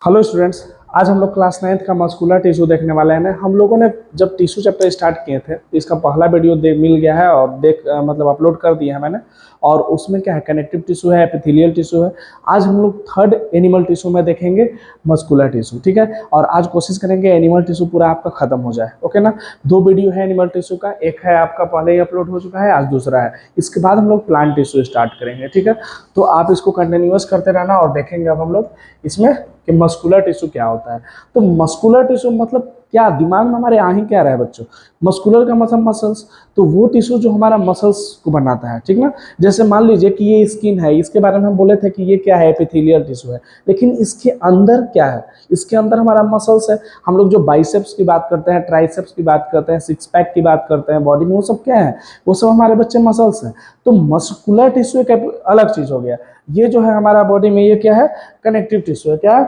Hello students, आज हम लोग क्लास 9th का मस्कुलर टिश्यू देखने वाले हैं। हम लोगों ने जब टिश्यू चैप्टर स्टार्ट किए थे तो इसका पहला वीडियो मिल गया है और मतलब अपलोड कर दिया है मैंने। और उसमें क्या है, कनेक्टिव टिश्यू है, एपिथेलियल टिश्यू है। आज हम लोग थर्ड एनिमल टिश्यू में देखेंगे, मस्कुलर टिश्यू। ठीक है, और आज कोशिश करेंगे एनिमल टिश्यू पूरा आपका खत्म हो जाए। ओके ना। दो वीडियो है एनिमल टिश्यू का, एक है आपका पहले ही अपलोड हो चुका है, आज दूसरा है। इसके बाद हम लोग प्लांट टिश्यू स्टार्ट करेंगे। ठीक है, तो आप इसको कंटिन्यूअस करते रहना और देखेंगे अब हम लोग इसमें कि मस्कुलर टिश्यू क्या होता है। तो मस्कुलर टिश्यू मतलब क्या, दिमाग में हमारे आ ही क्या रहा है बच्चों? मस्कुलर का मतलब मसल्स, तो वो टिश्यू जो हमारा मसल्स को बनाता है। ठीक ना। जैसे मान लीजिए कि ये स्किन है, इसके बारे में हम बोले थे कि ये क्या है, एपिथेलियल टिश्यू है। लेकिन इसके अंदर क्या है? इसके अंदर हमारा मसल्स है। हम लोग जो बाइसेप्स की बात करते हैं, ट्राइसेप्स की बात करते हैं, सिक्स पैक की बात करते हैं बॉडी में, वो सब क्या है? वो सब हमारे बच्चे मसल्स हैं। तो मस्कुलर टिश्यू एक अलग चीज हो गया। ये जो है हमारा बॉडी में, ये क्या है? कनेक्टिव टिश्यू है। क्या?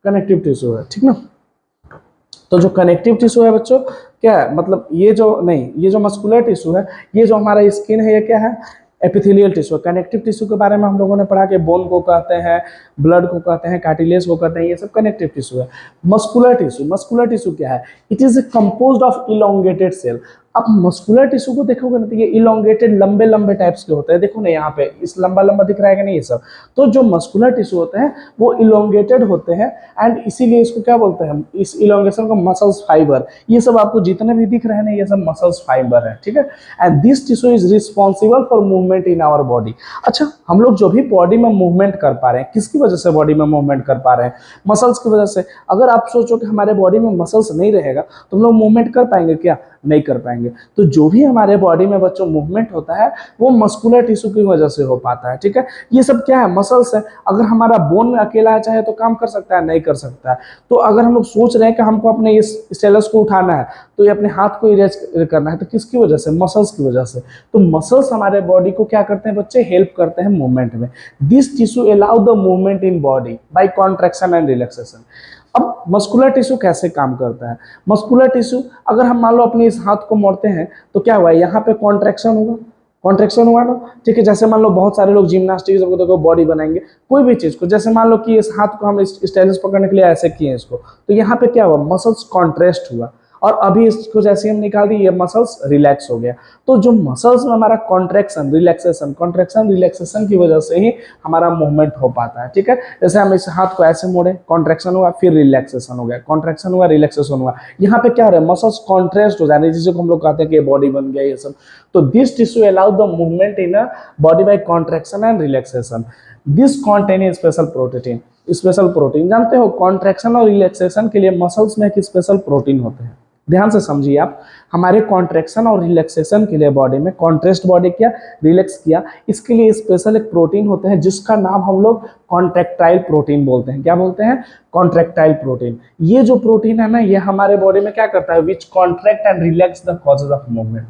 कनेक्टिव टिश्यू है। ठीक ना। तो जो कनेक्टिव टिश्यू है बच्चों, क्या है मतलब, ये जो नहीं, ये जो मस्कुलर टिश्यू है, ये जो हमारा स्किन है, ये क्या है? Epithelial tissue. कनेक्टिव टिश्यू के बारे में हम लोगों ने पढ़ा कि बोन को कहते हैं, ब्लड को कहते हैं, कार्टिलेज को कहते हैं, ये सब कनेक्टिव टिश्यू है। मस्कुलर टिश्यू, मस्कुलर टिश्यू क्या है? It is composed of elongated cell. अब मस्कुलर टिश्यू को देखोगे ना, तो ये इलोंगेटेड लंबे लंबे टाइप्स के होते हैं। देखो ना यहाँ पे, इस लंबा लंबा दिख रहा है कि नहीं, ये सब। तो जो मस्कुलर टिश्यू होते हैं वो इलोंगेटेड होते हैं, एंड इसीलिए इसको क्या बोलते हैं, इस इलोंगेशन को मसल्स फाइबर। ये सब आपको जितने भी दिख रहे हैं ना, ये सब मसल्स फाइबर है। ठीक है, and this tissue is responsible for movement in our body. अच्छा, हम लोग जो भी बॉडी में मूवमेंट कर पा रहे हैं, किसकी वजह से बॉडी में मूवमेंट कर पा रहे हैं? मसल्स की वजह से। अगर आप सोचो कि हमारे बॉडी में मसल्स नहीं रहेगा तो हम लोग मूवमेंट कर पाएंगे क्या? नहीं कर पाएंगे। तो जो भी हमारे बॉडी में बच्चों मूवमेंट होता है, वो मस्कुलर टिश्यू की वजह से हो पाता है। ठीक है, ये सब क्या है? मसल्स है। अगर हमारा बोन अकेला चाहे तो काम कर सकता है? नहीं कर सकता है। तो अगर हम लोग सोच रहे हैं कि हमको अपने इस स्टेलस को उठाना है, तो ये अपने हाथ को इरेज करना है, तो किसकी वजह से? मसल्स की वजह से। तो मसल्स हमारे बॉडी को क्या करते हैं बच्चे? हेल्प करते हैं मूवमेंट में। This tissue allow the movement in body by contraction and relaxation. अब मस्कुलर टिश्यू कैसे काम करता है? मस्कुलर टिश्यू, अगर हम मान लो अपने इस हाथ को मोड़ते हैं, तो क्या हुआ? यहाँ पे कॉन्ट्रैक्शन होगा, कॉन्ट्रैक्शन हुआ ना। ठीक है, जैसे मान लो बहुत सारे लोग जिम्नास्टिक देखो बॉडी बनाएंगे कोई भी चीज को। जैसे मान लो कि इस हाथ को हम इस स्टाइलिश पकड़ने के लिए ऐसे किए इसको, तो यहाँ पे क्या हुआ? मसल्स कॉन्ट्रेस्ट हुआ। और अभी इसको जैसे हम निकाल दिए, ये मसल्स रिलैक्स हो गया। तो जो मसल्स में हमारा कॉन्ट्रैक्शन रिलैक्सेशन, कॉन्ट्रैक्शन रिलैक्सेशन की वजह से ही हमारा मूवमेंट हो पाता है। ठीक है, जैसे हम इस हाथ को ऐसे मोड़े, कॉन्ट्रैक्शन हुआ, फिर रिलैक्सेशन हो गया, कॉन्ट्रैक्शन हुआ, रिलैक्सेशन हुआ। यहाँ पे क्या हो रहा है? मसल्स कॉन्ट्रेस्ट हो जा रहे हैं, जिसे हम लोग कहते हैं कि बॉडी बन गया ये सब। तो this tissue allow the movement in a body by contraction and relaxation. This contain special protein. Special protein जानते हो, कॉन्ट्रैक्शन और रिलैक्सेशन के लिए मसल्स में एक स्पेशल प्रोटीन होते हैं। ध्यान से समझिए आप, हमारे कॉन्ट्रैक्शन और रिलैक्सेशन के लिए बॉडी में कॉन्ट्रेस्ट बॉडी किया, रिलैक्स किया, इसके लिए स्पेशल एक प्रोटीन होते हैं जिसका नाम हम लोग कॉन्ट्रैक्टाइल प्रोटीन बोलते हैं। क्या बोलते हैं? Contractile protein. ये जो प्रोटीन है ना, ये हमारे बॉडी में क्या करता है? Which contract and relax the causes of movement.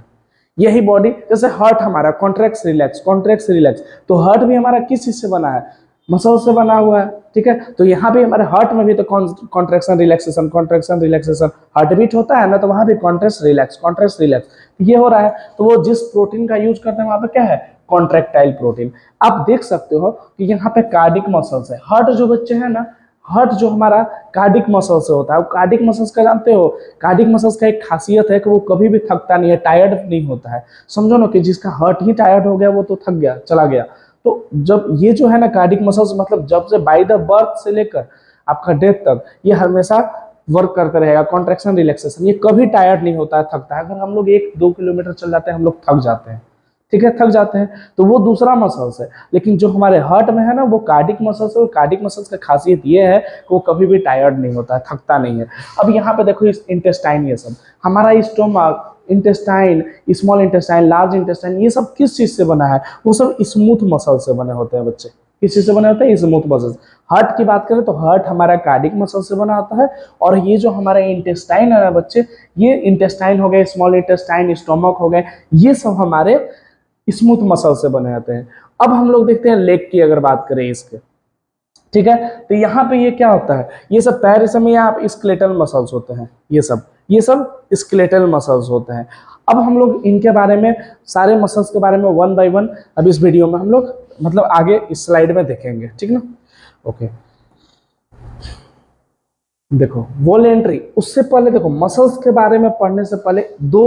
यही बॉडी, जैसे हार्ट हमारा कॉन्ट्रैक्ट्स रिलैक्स, कॉन्ट्रैक्ट्स रिलैक्स, तो हार्ट भी हमारा किस चीज से बना है? मसल से बना हुआ है। ठीक है, तो यहाँ भी हमारे हार्ट में भी तो contraction relaxation, contraction relaxation, heart beat होता है ना, तो वहां भी कॉन्ट्रैक्ट रिलैक्स, कॉन्ट्रैक्ट रिलैक्स, ये हो रहा है। तो वो जिस प्रोटीन का यूज करते हैं वहां पे क्या है? Contractile protein. आप देख सकते हो कि यहाँ पे कार्डिक मसल्स है। हार्ट जो बच्चे हैं ना, हार्ट जो हमारा कार्डिक मसल से होता है, वो कार्डिक मसल्स का जानते हो? कार्डिक मसल्स का एक खासियत है कि वो कभी भी थकता नहीं है, टायर्ड नहीं होता है। समझो ना कि जिसका हार्ट ही टायर्ड हो गया, वो तो थक गया, चला गया। तो जब ये जो है ना कार्डिक मसल्स, मतलब जब से बाय द बर्थ से लेकर आपका डेथ तक, ये हमेशा वर्क करते रहेगा, कॉन्ट्रैक्शन रिलैक्सेशन, ये कभी टायर्ड नहीं होता है, थकता है। अगर हम लोग 1-2 किलोमीटर चल जाते हैं, हम लोग थक जाते हैं। ठीक है, थक जाते हैं, तो वो दूसरा मसल्स है। लेकिन जो हमारे हार्ट में है ना, वो कार्डिक मसल्स है। और कार्डिक मसल्स का खासियत ये है कि वो कभी भी टायर्ड नहीं होता है, थकता नहीं है। अब यहाँ पे देखो, इस इंटेस्टाइन, ये सब हमारा stomach, intestine, small intestine, large intestine, ये सब किस चीज से बना है? वो सब स्मूथ मसल से बने होते हैं बच्चे। किस चीज से बने होते हैं? Smooth muscle. हार्ट की बात करें तो हार्ट हमारा कार्डिक मसल से बना होता है। और ये जो हमारा इंटेस्टाइन है ना बच्चे, ये इंटेस्टाइन हो गए, स्मॉल इंटेस्टाइन, स्टोमक हो गए, ये सब हमारे स्मूथ मसल से बने होते हैं। अब हम लोग देखते हैं लेग की अगर बात करें इसके। ठीक है, तो यहाँ पे ये क्या होता है? ये सब पैर समय आप स्केलेटल मसल्स होते हैं, ये सब स्केलेटल मसल्स होते हैं। अब हम लोग इनके बारे में, सारे मसल्स के बारे में वन बाय वन अब इस वीडियो में हम लोग, मतलब आगे इस स्लाइड में देखेंगे। ठीक ना। ओके, देखो वॉलेंट्री, उससे पहले देखो मसल्स के बारे में पढ़ने से पहले दो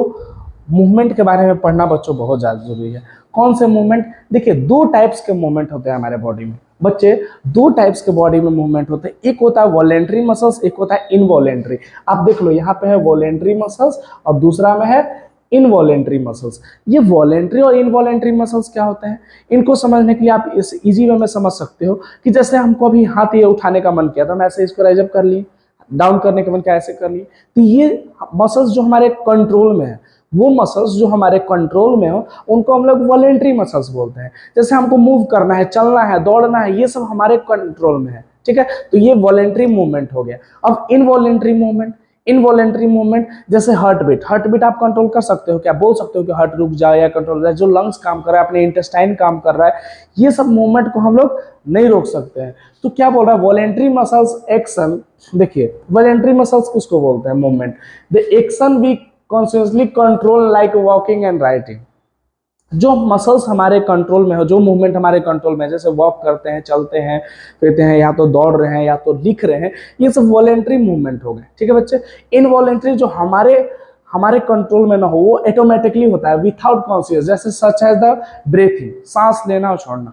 मूवमेंट के बारे में पढ़ना बच्चों बहुत ज़्यादा जरूरी है। कौन से मूवमेंट? देखिए दो टाइप्स के मूवमेंट होते हैं हमारे बॉडी में बच्चे, दो टाइप्स के बॉडी में मूवमेंट होते हैं। एक होता है वॉलेंट्री मसल्स, एक होता है इनवॉलेंट्री। आप देख लो यहाँ पे है वॉलेंट्री मसल्स और दूसरा में है इनवॉलेंट्री मसल्स। ये वॉलेंट्री और इनवॉलेंट्री मसल्स क्या होते हैं, इनको समझने के लिए आप इस इजी वे में समझ सकते हो कि जैसे हमको अभी हाथ ये उठाने का मन किया तो हम ऐसे इसको राइज अप कर लिए, डाउन करने का मन किया ऐसे कर लिए। तो ये मसल्स जो हमारे कंट्रोल में है, वो मसल्स जो हमारे कंट्रोल में हो उनको हम लोग वॉलेंट्री मसल्स बोलते हैं। जैसे हमको मूव करना है, चलना है, दौड़ना है, ये सब हमारे कंट्रोल में है, ठीक है। तो ये वॉलेंट्री मूवमेंट हो गया। अब इनवॉलेंट्री मूवमेंट, इनवॉलेंट्री मूवमेंट जैसे हार्ट बीट, हार्ट बीट आप कंट्रोल कर सकते हो क्या? बोल सकते हो कि हार्ट रुक जाए या कंट्रोल जाए। जो लंग्स काम कर रहा है, अपने इंटेस्टाइन काम कर रहा है, ये सब मूवमेंट को हम लोग नहीं रोक सकते हैं। तो क्या बोल रहा है वॉलेंट्री मसल्स एक्शन। देखिए वॉलेंट्री मसल्स किसको बोलते हैं? Movement, the action we consciously control like walking and writing. जो मसल्स हमारे कंट्रोल में हो, जो मूवमेंट हमारे कंट्रोल में है, जैसे वॉक करते हैं, चलते हैं, फिरते हैं, या तो दौड़ रहे हैं या तो लिख रहे हैं, ये सब वॉलेंट्री मूवमेंट हो गए, ठीक है बच्चे। इनवॉलेंट्री जो हमारे हमारे कंट्रोल में ना हो, वो ऑटोमेटिकली होता है विथआउट कॉन्शियस, जैसे सच एज द ब्रीथिंग, सांस लेना और छोड़ना,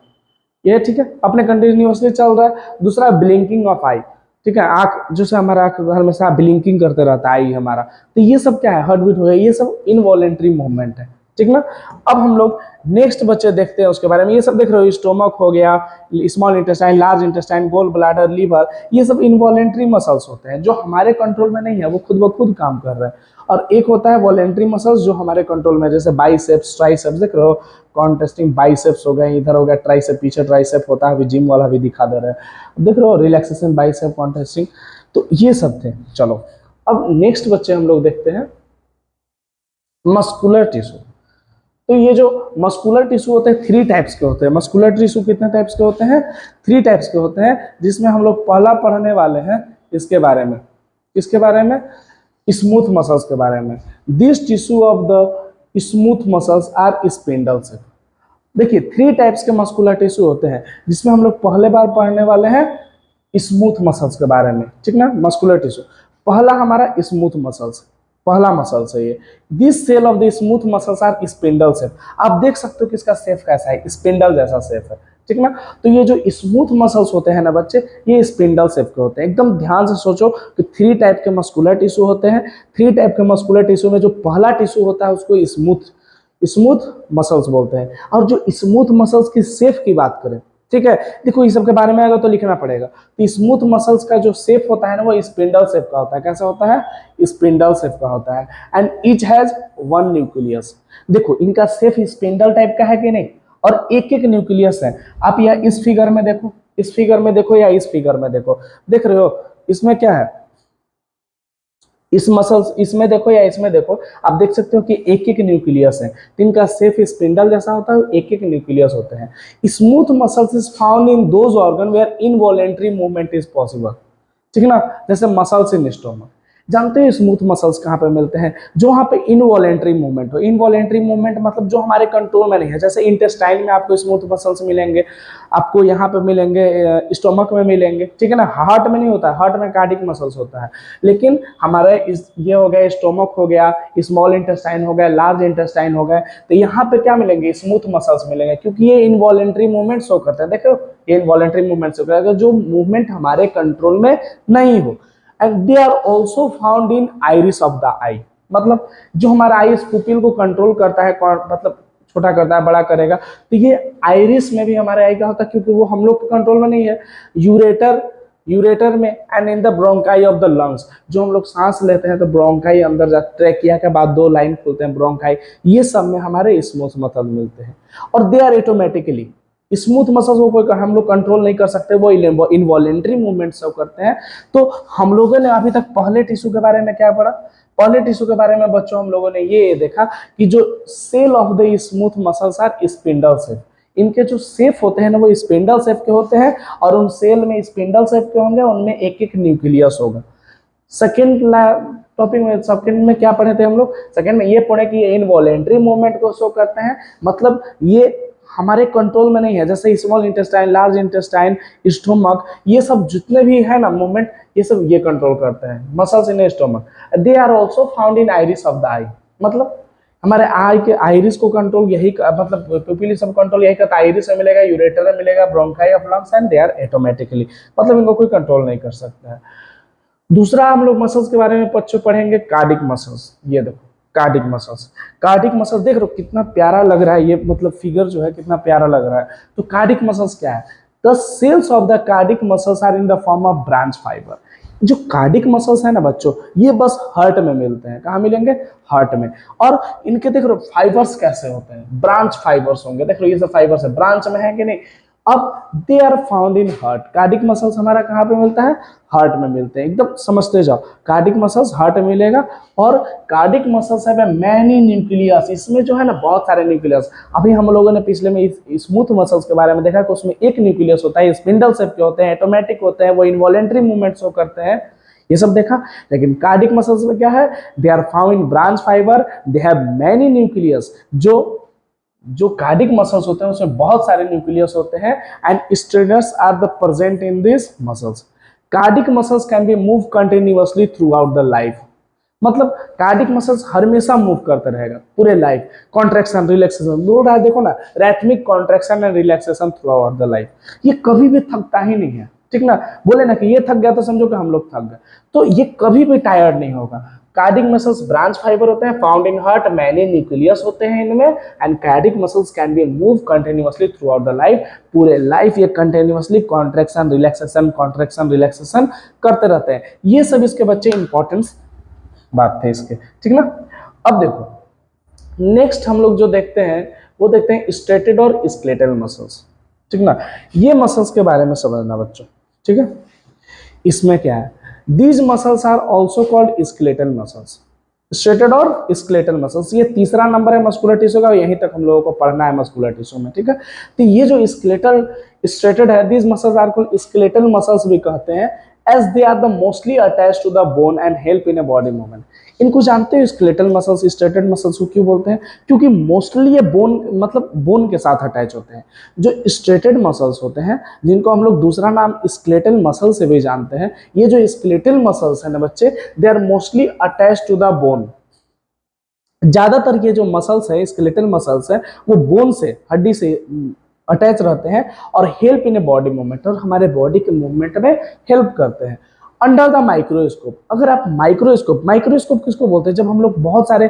ये ठीक है अपने कंटिन्यूअसली चल रहा है। दूसरा ब्लिंकिंग ऑफ आई, ठीक है, आंख जैसे हमारा आंख हमेशा ब्लिंकिंग करते रहता है आई हमारा, तो ये सब क्या है? हार्ट बीट हो गया, ये सब इनवॉलेंट्री मूवमेंट है, ठीक ना। अब हम लोग नेक्स्ट बच्चे देखते हैं उसके बारे में। ये सब देख रहे हो, स्टोमक हो गया, small intestine, large intestine, gall bladder, liver, ये सब इनवॉलेंट्री मसल्स होते हैं जो हमारे कंट्रोल में नहीं है, वो खुद ब खुद काम कर रहे हैं। और एक होता है वॉलेंट्री मसल्स जो हमारे कंट्रोल में है, जैसे बाइसेप्स, ट्राइसेप्स, देख रहे हो कॉन्टेस्टिंग बाइसेप्स हो गए, इधर हो गया ट्राइसेप, पीछे ट्राइसेप होता है, अभी जिम वाला भी दिखा दे रहे हैं, देख रहे हो रिलैक्सेशन बाइसेप कॉन्टेस्टिंग। तो ये सब थे। चलो अब नेक्स्ट बच्चे हम लोग देखते हैं मस्कुलर टिश्यू। तो ये जो मस्कुलर टिश्यू होते हैं थ्री टाइप्स के होते हैं। मस्कुलर टिश्यू कितने टाइप्स के होते हैं? थ्री टाइप्स के होते हैं, जिसमें हम लोग पहला पढ़ने वाले हैं इसके बारे में, किसके बारे में? स्मूथ मसल्स के बारे में। This tissue of the smooth muscles are spindles. देखिए थ्री टाइप्स के मस्कुलर टिश्यू होते हैं, जिसमें हम लोग पहले बार पढ़ने वाले हैं स्मूथ मसल्स के बारे में, ठीक ना। मस्कुलर टिश्यू पहला हमारा स्मूथ मसल्स, पहला मसल्स है ये। This cell of the smooth muscles are spindle shape. आप देख सकते हो कि इसका शेप कैसा है, स्पिंडल जैसा शेप है, ठीक ना। तो ये जो स्मूथ मसल्स होते हैं ना बच्चे, ये स्पिंडल शेप के होते हैं। एकदम ध्यान से सोचो कि थ्री टाइप के मस्कुलर टिश्यू होते हैं। थ्री टाइप के मस्कुलर टिश्यू में जो पहला टिश्यू होता है उसको स्मूथ स्मूथ मसल्स बोलते हैं। और जो स्मूथ मसल्स की शेप की बात करें, ठीक है, देखो इस सब के बारे में अगर तो लिखना पड़ेगा। तो स्मूथ मसल्स का जो शेप होता है ना, वो स्पिंडल शेप का होता है। कैसा होता है? स्पिंडल शेप का होता है। And each has one nucleus. देखो इनका शेप स्पिंडल टाइप का है कि नहीं, और एक एक न्यूक्लियस है। आप या इस फिगर में देखो, इस फिगर में देखो, या इस फिगर में देखो, देख रहे हो इसमें क्या है? इस मसल्स, इसमें देखो या इसमें देखो, आप देख सकते हो कि एक एक न्यूक्लियस है। तो इनका शेप स्पिंडल जैसा होता है, एक एक न्यूक्लियस होते हैं। Smooth muscles is found in those organ where involuntary movement is possible, ठीक ना। जैसे मसल्स इन स्टोमक, जानते हो स्मूथ मसल्स कहाँ पे मिलते हैं? जो वहाँ पे इनवॉलेंट्री मूवमेंट हो। इनवॉलेंट्री मूवमेंट मतलब जो हमारे कंट्रोल में नहीं है। जैसे इंटेस्टाइन में आपको स्मूथ मसल्स मिलेंगे, आपको यहाँ पे मिलेंगे, स्टोमक में मिलेंगे, ठीक है ना। हार्ट में नहीं होता है, हार्ट में कार्डिक मसल्स होता है। लेकिन हमारे ये हो गया स्टोमक हो गया, स्मॉल इंटेस्टाइन हो गया, लार्ज इंटेस्टाइन हो गया, तो यहाँ पे क्या मिलेंगे? स्मूथ मसल्स मिलेंगे, क्योंकि ये इनवॉलेंट्री मूवमेंट शो करते हैं। देखो ये इनवॉलेंट्री मूवमेंट शो करते हैं, जो मूवमेंट हमारे कंट्रोल में नहीं हो। And they are also found in iris of the eye. मतलब जो हमारा आइस पुपिल को कंट्रोल करता है, मतलब छोटा करता है, बड़ा करेगा, तो ये आइरिस में भी हमारे आई का होता है, क्योंकि वो हम लोग के कंट्रोल में नहीं है। यूरेटर में, and in the bronchi of the lungs, जो हम लोग सांस लेते हैं तो ब्रोंकाई अंदर जाते, ट्रेकिया के बाद दो लाइन खुलते हैं ब्रोंकाई, ये सब में हमारे स्मूथ मसल मिलते हैं। और they are automatically, smooth muscles को कोई हम लोग कंट्रोल नहीं कर सकते, वो इनवॉलेंट्री मूवमेंट सब करते हैं। तो हम लोगों ने अभी तक पहले टिश्यू के बारे में क्या पढ़ा? पहले टिश्यू के बारे में बच्चों हम लोगों ने ये देखा कि जो cell of the smooth muscles are spindle shape. इनके जो शेप होते हैं ना, वो स्पिंडल शेप के होते हैं, और उन सेल में स्पिंडल शेप के होंगे, उनमें एक एक न्यूक्लियस होगा। सेकेंड टॉपिक में, सेकेंड में क्या पढ़े थे हम लोग? सेकेंड में ये पढ़े कि ये इनवॉलेंट्री मूवमेंट को शो करते हैं, मतलब ये हमारे कंट्रोल में नहीं है, जैसे small intestine, large intestine, stomach, ये सब जितने भी है ना मूवमेंट, ये सब ये कंट्रोल करते हैं, muscles in stomach. They are also found in iris of the eye, मतलब हमारे आई के आइरिस को कंट्रोल यही मतलब प्यूपिल सब कंट्रोल यही करता है, आइरिस में मिलेगा, यूरेटर में मिलेगा, bronchi of lungs, and they are automatically, मतलब इनको कोई कंट्रोल नहीं कर सकता है। दूसरा हम लोग मसल्स के बारे में बच्चों पढ़ेंगे, कार्डिक मसल्स। ये देखो कार्डिक मसल्स, कार्डिक मसल्स देख रहे हो कितना प्यारा लग रहा है, ये मतलब फिगर जो है कितना प्यारा लग रहा है। तो कार्डिक मसल्स क्या है? The cells of the cardiac muscles are in the form of branch fibre. जो कार्डिक मसल्स है ना बच्चों, ये बस हार्ट में मिलते हैं। कहाँ मिलेंगे? हार्ट में। और इनके देख रहे हो फाइबर्स कैसे होते हैं, ब्रांच फाइबर्स होंगे। देख रहे हो ये सब फाइबर्स है, ब्रांच में है कि नहीं। अब they are found in heart. Cardiac muscles हमारा कहाँ पे मिलता है? हार्ट में मिलते हैं। एकदम समझते जाओ, कार्डिक मसल्स हार्ट में मिलेगा। और कार्डिक मसल्स है मैनी न्यूक्लियस, इसमें जो है ना बहुत सारे न्यूक्लियस। अभी हम लोगों ने पिछले में स्मूथ मसल्स के बारे में देखा कि उसमें एक न्यूक्लियस होता है, स्पिंडल शेप के होते हैं, ऑटोमेटिक होते हैं, वो इनवॉलेंट्री मूवमेंट शो करते हैं, ये सब देखा। लेकिन कार्डिक मसल्स में क्या है? They are found in branch fibre, they have many nucleus. जो कार्डिक मसल्स होते हैं उसमें बहुत सारे न्यूक्लियस होते हैं, and strainers are the present in this muscles. Cardiac muscles can be move continuously throughout the life, मतलब cardiac muscles हमेशा मूव करते रहेगा पूरे लाइफ। कॉन्ट्रैक्शन रिलैक्सेशन बोल रहा है, देखो ना, rhythmic contraction and relaxation throughout the life. ये कभी भी थकता ही नहीं है, ठीक ना। बोले ना कि ये थक गया तो समझो कि हम लोग थक गए, तो ये कभी भी टायर्ड नहीं होगा। कार्डिक मसल्स ब्रांच फाइबर होते हैं, found in heart, many nucleus होते हैं इनमें, and cardiac muscles can be move continuously throughout the life. पूरे लाइफ ये कंटिन्यूअसली कॉन्ट्रैक्शन रिलैक्सेशन करते रहते हैं। ये सब इसके बच्चे इंपॉर्टेंस बात थे इसके, ठीक ना। अब देखो नेक्स्ट हम लोग जो देखते हैं वो देखते हैं स्ट्रेटेड और स्केलेटल मसल्स, ठीक ना। ये मसल्स के बारे में समझना बच्चों, ठीक है। इसमें क्या है? These muscles are also called skeletal muscles. Striated और स्केलेटल मसल्स, ये तीसरा नंबर है मस्कुलर टिश्यू का, यहीं तक हम लोगों को पढ़ना है मस्कुलर टिश्यू में, ठीक है। तो ये जो स्केलेटल स्ट्रेटेड है, these muscles are called skeletal muscles भी कहते हैं, as they are the mostly attached to the bone and help in a body movement. इनको जानते हो स्केलेटल मसल्स, स्ट्रेटेड मसल्स को क्यों बोलते हैं? क्योंकि मोस्टली ये बोन, मतलब बोन के साथ अटैच होते हैं। जो स्ट्रेटेड मसल्स होते हैं, जिनको हम लोग दूसरा नाम स्केलेटल मसल से भी जानते हैं, ये जो स्केलेटल मसल्स है ना बच्चे, they are mostly attach to the bone. ज्यादातर ये जो मसल्स है, स्केलेटल मसल्स है, वो बोन से, हड्डी से अटैच रहते हैं, और help in a body movement, और हमारे बॉडी के मूवमेंट में हेल्प करते हैं। अंडर द माइक्रोस्कोप, अगर आप माइक्रोस्कोप किसको बोलते हैं? जब हम लोग बहुत सारे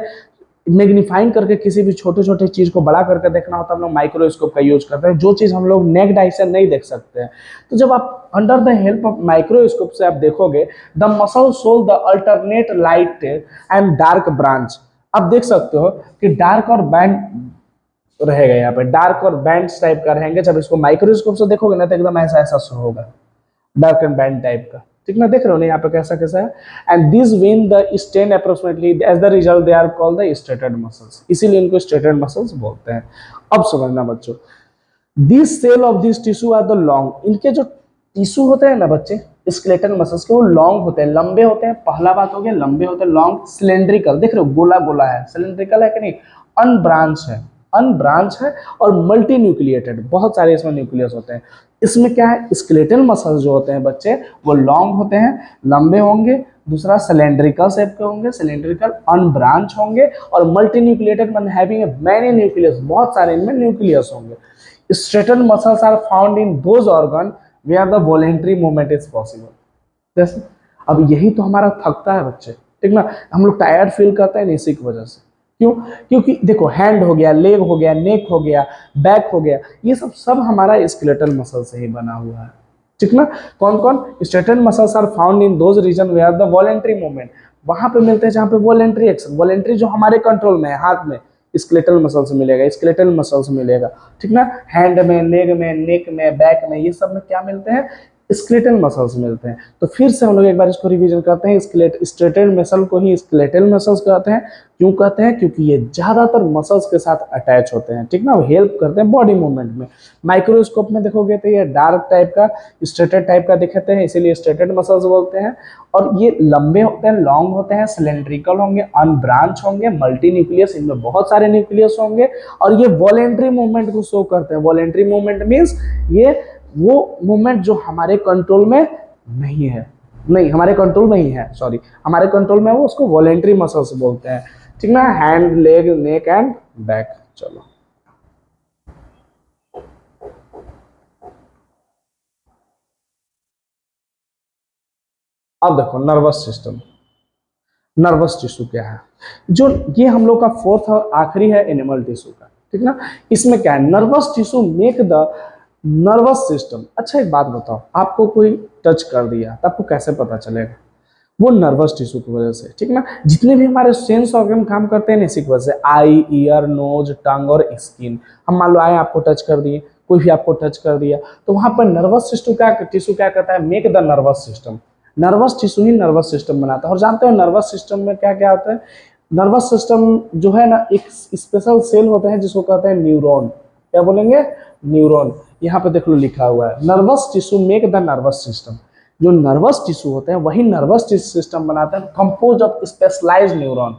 मैग्नीफाइंग करके किसी भी छोटे छोटे चीज को बड़ा करके देखना होता है, हम लोग माइक्रोस्कोप का यूज करते हैं, जो चीज हम लोग नेक्ड आई से नहीं देख सकते हैं। तो जब आप under the help of microscope से आप देखोगे, the muscle show the alternate light and dark branch. आप देख सकते हो कि डार्क और बैंड रहेगा, यहाँ पे डार्क और बैंड्स टाइप का रहेंगे। जब इसको माइक्रोस्कोप से देखोगे ना तो एकदम ऐसा ऐसा शो होगा, डार्क एंड बैंड टाइप का, ठीक ना। देख रहे हो ना यहाँ पे कैसा कैसा है। And this when the stain approximately, as the result they are called the striated muscles, इसीलिए इनको स्ट्रेटेड मसल्स बोलते हैं। अब समझना बच्चों, this cell of this tissue are the long, इनके जो टिश्यू होते हैं ना बच्चे स्केलेटल मसल्स के, वो लॉन्ग होते हैं, लंबे होते हैं। पहला बात हो गया लंबे होते हैं, लॉन्ग, सिलेंड्रिकल, देख रहे हो गोला गोला है, सिलेंड्रिकल है कि नहीं, अनब्रांच है, अनब्रांच है, और मल्टी न्यूक्लिएटेड, बहुत सारे इसमें न्यूक्लियस होते हैं। इसमें क्या है? स्केलेटल मसल्स जो होते हैं बच्चे, वो लॉन्ग होते हैं, लंबे होंगे। दूसरा सिलेंड्रिकल शेप के होंगे, सिलेंड्रिकल, अनब्रांच होंगे, और मल्टी न्यूक्लिएटेड मतलब हैविंग मैनी न्यूक्लियस, बहुत सारे इनमें न्यूक्लियस होंगे। Striated muscles are found in those organ where the voluntary movement is possible. जैसे अब यही तो हमारा थकता है बच्चे, ठीक ना, हम लोग टायर्ड फील करते हैं इसी की वजह से। क्यों? क्योंकि देखो हैंड हो गया, लेग हो गया, नेक हो गया, बैक हो गया, ये सब हमारा स्केलेटल मसल से ही बना हुआ है, ठीक ना। कौन कौन? Skeletal muscles are found in those region where the voluntary movement, वहां पे मिलते हैं जहां पे वॉलेंट्री एक्शन, वॉलेंट्री जो हमारे कंट्रोल में है, हाथ में स्केलेटल मसल से मिलेगा, स्केलेटल मसल से मिलेगा, ठीक ना। हैंड में, लेग में, नेक में, बैक में, ये सब में क्या मिलते हैं? स्केलेटल मसल्स मिलते हैं। तो फिर से हम लोग एक बार इसको रिवीजन करते हैं। स्केलेटल मसल को ही स्केलेटल मसल्स कहते हैं। क्यों कहते हैं? क्योंकि ये ज्यादातर मसल्स के साथ अटैच होते हैं, ठीक ना, हेल्प करते हैं बॉडी मूवमेंट में। माइक्रोस्कोप में देखोगे तो ये डार्क टाइप का, स्ट्रेटेड टाइप का दिखते हैं, इसीलिए स्ट्रेटेड मसल्स बोलते हैं। और ये लंबे होते हैं, लॉन्ग होते हैं, सिलेंड्रिकल होंगे, अनब्रांच होंगे, मल्टी न्यूक्लियस, इनमें बहुत सारे न्यूक्लियस होंगे। और ये वॉलेंट्री मूवमेंट को शो करते हैं। वॉलेंट्री मूवमेंट मीन्स ये वो मूवमेंट जो हमारे कंट्रोल में नहीं है, नहीं हमारे कंट्रोल में ही है, सॉरी, हमारे कंट्रोल में वो उसको वॉलेंट्री मसल्स बोलते हैं, ठीक ना। Hand, leg, neck and back. चलो अब देखो नर्वस सिस्टम। नर्वस टिश्यू क्या है? जो ये हम लोग का फोर्थ और आखिरी है एनिमल टिश्यू का, ठीक ना। इसमें क्या है? Nervous tissue make the nervous system. अच्छा एक बात बताओ, आपको कोई टच कर दिया तो आपको कैसे पता चलेगा? वो नर्वस टिश्यू की वजह से, ठीक ना। जितने भी हमारे सेंस ऑर्गन काम करते हैं ना, इसी की वजह से, आई, ईयर, नोज, टंग और स्किन। हम मान लो आए आपको टच कर दिए, कोई भी आपको टच कर दिया, तो वहां पर नर्वस टिश्यू क्या करता है? Make the nervous system. Nervous tissue he nervous system बनाता है। और जानते हो नर्वस सिस्टम में क्या क्या होता है? नर्वस सिस्टम जो है ना, एक स्पेशल सेल होता है जिसको कहते हैं न्यूरॉन। क्या बोलेंगे? न्यूरॉन। यहाँ पे देख लो लिखा हुआ है, nervous tissue make the nervous system. जो नर्वस टिश्यू होते हैं वही नर्वस सिस्टम बनाते हैं, compose of specialised neuron.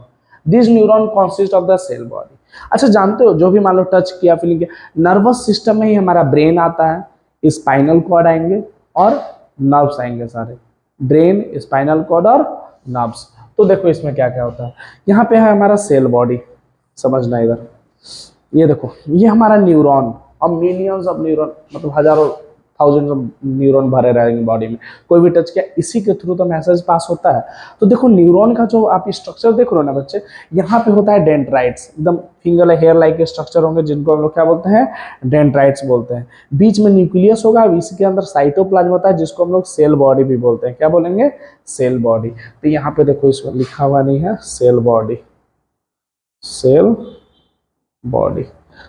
This neuron consist of the cell body. अच्छा जानते हो, जो भी मान लो टच किया, फीलिंग किया, नर्वस सिस्टम में ही हमारा ब्रेन आता है, स्पाइनल कॉर्ड आएंगे और नर्व्स आएंगे सारे। ब्रेन, स्पाइनल कॉर्ड और नर्व्स। तो देखो इसमें क्या क्या होता है। यहाँ पे है हमारा सेल बॉडी, समझना इधर। ये देखो, ये हमारा न्यूरॉन। अब मिलियंस ऑफ न्यूरॉन, मतलब हजारों, थाउजेंड ऑफ न्यूरॉन भरे रहेंगे बॉडी में। कोई भी टच किया, इसी के थ्रू तो मैसेज पास होता है। तो देखो न्यूरॉन का जो आप स्ट्रक्चर देख रहे हो ना बच्चे, यहाँ पे होता है डेंड्राइट्स, एकदम फिंगर हेयर लाइक के स्ट्रक्चर होंगे, जिनको हम लोग क्या बोलते हैं? डेंड्राइट्स बोलते हैं। बीच में न्यूक्लियस होगा, इसी के अंदर साइटोप्लाज्म होता है, जिसको हम लोग सेल बॉडी भी बोलते हैं। क्या बोलेंगे? Cell body. तो यहाँ पे देखो इसमें लिखा हुआ नहीं है, सेल बॉडी, सेल बॉडी।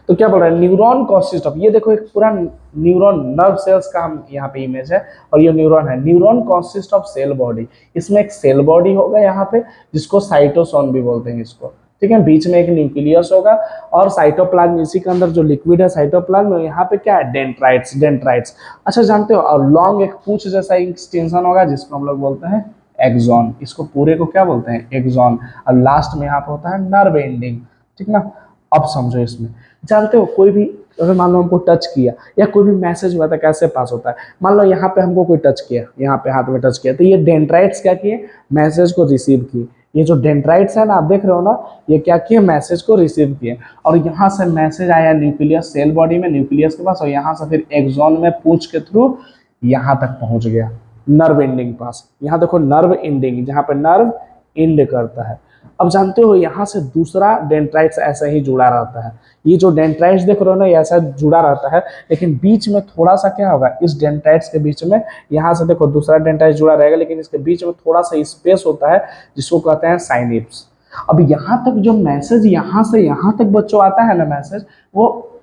तो क्या बोल रहा है? न्यूरॉन कॉन्सिस्ट ऑफ, ये देखो एक पूरा न्यूरॉन, नर्व सेल्स का हम यहाँ पे इमेज है, और ये न्यूरॉन है। Neuron consist of cell body. इसमें एक सेल बॉडी होगा यहाँ पे, जिसको साइटोसोन भी बोलते हैं इसको, ठीक है। बीच में एक न्यूक्लियस होगा और साइटोप्लाज्म, इसी के अंदर जो लिक्विड है साइटोप्लाज्म, यहाँ पे क्या है? Dendrites, dendrites. अच्छा जानते हो, और लॉन्ग एक पूंछ जैसा एक्सटेंशन होगा, जिसको हम लोग बोलते हैं एक्सॉन। इसको पूरे को क्या बोलते हैं? एक्सॉन। और लास्ट में यहाँ पे होता है नर्व एंडिंग, ठीक ना। अब समझो इसमें, जानते हो कोई भी, अगर मान लो हमको टच किया या कोई भी मैसेज हुआ था, कैसे पास होता है? मान लो यहाँ पे हमको कोई टच किया, यहाँ पे हाथ में टच किया, तो ये डेंड्राइट्स क्या किए? मैसेज को रिसीव किए। ये जो डेंड्राइट्स है ना, आप देख रहे हो ना, ये क्या किए? मैसेज को रिसीव किए। और यहाँ से मैसेज आया न्यूक्लियस, सेल बॉडी में, न्यूक्लियस के पास, और यहाँ से फिर एक्सॉन में पूंछ के थ्रू यहाँ तक पहुंच गया, नर्व एंडिंग पास। यहाँ देखो नर्व एंडिंग, जहाँ पे नर्व एंड करता है। अब जानते हो यहाँ से दूसरा डेंड्राइट्स ऐसा ही जुड़ा रहता है। ये जो डेंड्राइट्स देख रहे हो ना, ये ऐसा जुड़ा रहता है, लेकिन बीच में थोड़ा सा क्या होगा? इस डेंड्राइट्स के बीच में, यहाँ से देखो दूसरा डेंड्राइट्स जुड़ा रहेगा, लेकिन इसके बीच में थोड़ा सा स्पेस होता है, जिसको कहते हैं साइनेप्स। अब यहाँ तक जो मैसेज यहाँ से यहाँ तक बच्चों आता है ना मैसेज, वो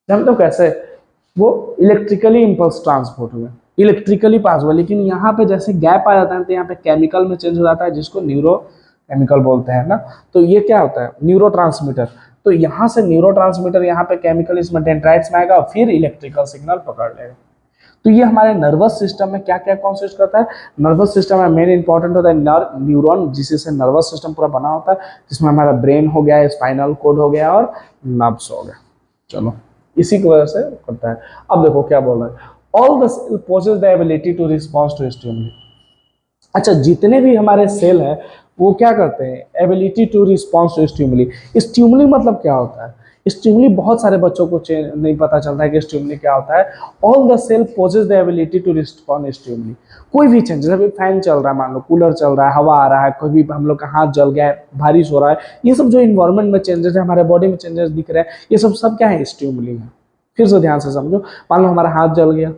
जानते हो कैसे? वो इलेक्ट्रिकली इम्पल्स ट्रांसपोर्ट हुए, इलेक्ट्रिकली पास हुआ। लेकिन यहाँ पे जैसे गैप आ जाता है, तो यहाँ पे केमिकल में चेंज हो जाता है, जिसको न्यूरो केमिकल बोलते हैं ना। तो ये क्या होता है? Neuro transmitter. तो यहाँ से न्यूरो ट्रांसमीटर, यहाँ पे केमिकल इसमें डेंड्राइट्स में आएगा, और फिर इलेक्ट्रिकल सिग्नल पकड़ लेगा। तो ये हमारे नर्वस सिस्टम में क्या क्या कॉन्सिस्ट करता है? नर्वस सिस्टम में मेन इंपॉर्टेंट होता है न्यूरॉन, जिससे नर्वस सिस्टम पूरा बना होता है, जिसमें हमारा ब्रेन हो गया, स्पाइनल कोड हो गया और नर्व्स हो गया। चलो, इसी की वजह से करता है। अब देखो क्या बोल रहा है, all the cell possess the ability to response to stimuli. अच्छा, जितने भी हमारे सेल है वो क्या करते हैं? Ability to response to stimuli. Stimuli मतलब क्या होता है? स्टिमुली बहुत सारे बच्चों को नहीं पता चलता है कि स्टिमुली क्या होता है। All the cell possess the ability to respond stimuli. कोई भी चेंजेस, अभी फैन चल रहा है, मान लो कूलर चल रहा है, हवा आ रहा है, कोई भी हम लोग का हाथ जल गया है, बारिश हो रहा है, ये सब जो इन्वायरमेंट में चेंजेस है, हमारे बॉडी में चेंजेस दिख रहे हैं, ये सब सब क्या है? स्टिमुली है। फिर से ध्यान से समझो, मान लो हमारा हाथ जल गया,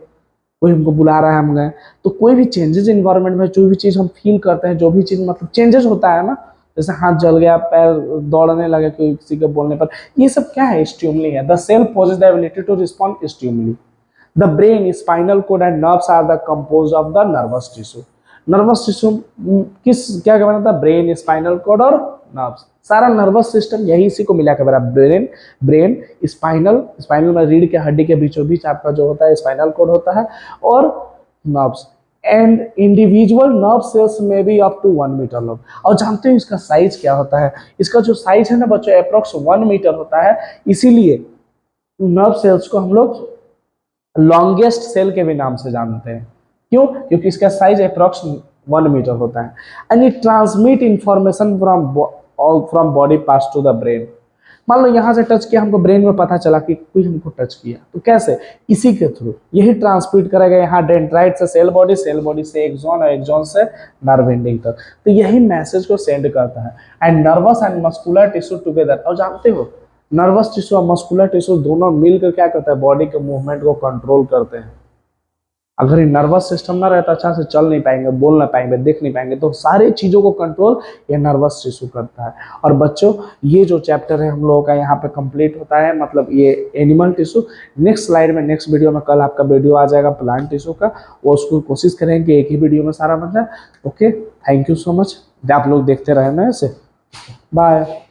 कोई हमको बुला रहा है, हम गए, तो कोई भी चेंजेस इन्वायरमेंट में, जो भी चीज़ हम फील करते हैं, जो भी चीज़ मतलब चेंजेस होता है ना, जैसे हाथ जल गया, पैर दौड़ने लगे कोई किसी के बोलने पर, ये सब क्या है? स्टिमुली है। The cell possess the ability to respond stimuli. The brain, spinal cord and nerves are the compose of the nervous tissue. Nervous tissue किस क्या क्या बना था? ब्रेन, स्पाइनल कोड और नर्व्स। सारा नर्वस सिस्टम यही इसी को मिला के बना। ब्रेन, स्पाइनल में रीढ़ के हड्डी के बीचों बीच आपका जो होता है स्पाइनल कोड होता है, और nerves and individual nerve cells में भी अप टू 1 मीटर लॉन्ग। और जानते हैं इसका साइज क्या होता है? इसका जो साइज है ना बच्चों, अप्रोक्स 1 मीटर होता है। इसीलिए नर्व सेल्स को हम लोग लॉन्गेस्ट सेल के भी नाम से जानते हैं। क्यों? क्योंकि इसका साइज अप्रोक्स 1 मीटर होता है। And it transmit information from body parts to the brain. मान लो यहाँ से टच किया, हमको ब्रेन में पता चला कि कोई हमको टच किया, तो कैसे? इसी के थ्रू यही ट्रांसमिट करेगा यहाँ डेंड्राइट से सेल बॉडी से एक्सॉन और एक्सॉन से नर्व एंडिंग तक। तो यही मैसेज को सेंड करता है। And nervous and muscular tissue together. और जानते हो नर्वस टिश्यू और मस्कुलर टिश्यू दोनों मिलकर क्या करता है? बॉडी के मूवमेंट को कंट्रोल करते हैं। अगर ये नर्वस सिस्टम ना रहता, अच्छा से चल नहीं पाएंगे, बोल नहीं पाएंगे, देख नहीं पाएंगे, तो सारी चीज़ों को कंट्रोल ये नर्वस टिश्यू करता है। और बच्चों ये जो चैप्टर है हम लोगों का यहाँ पे कंप्लीट होता है, मतलब ये एनिमल टिश्यू। नेक्स्ट स्लाइड में, नेक्स्ट वीडियो में कल आपका वीडियो आ जाएगा प्लांट टिश्यू का, वो उसको कोशिश करेंगे कि एक ही वीडियो में सारा बन जाए। Okay, thank you so much, आप लोग देखते रहना ऐसे। बाय।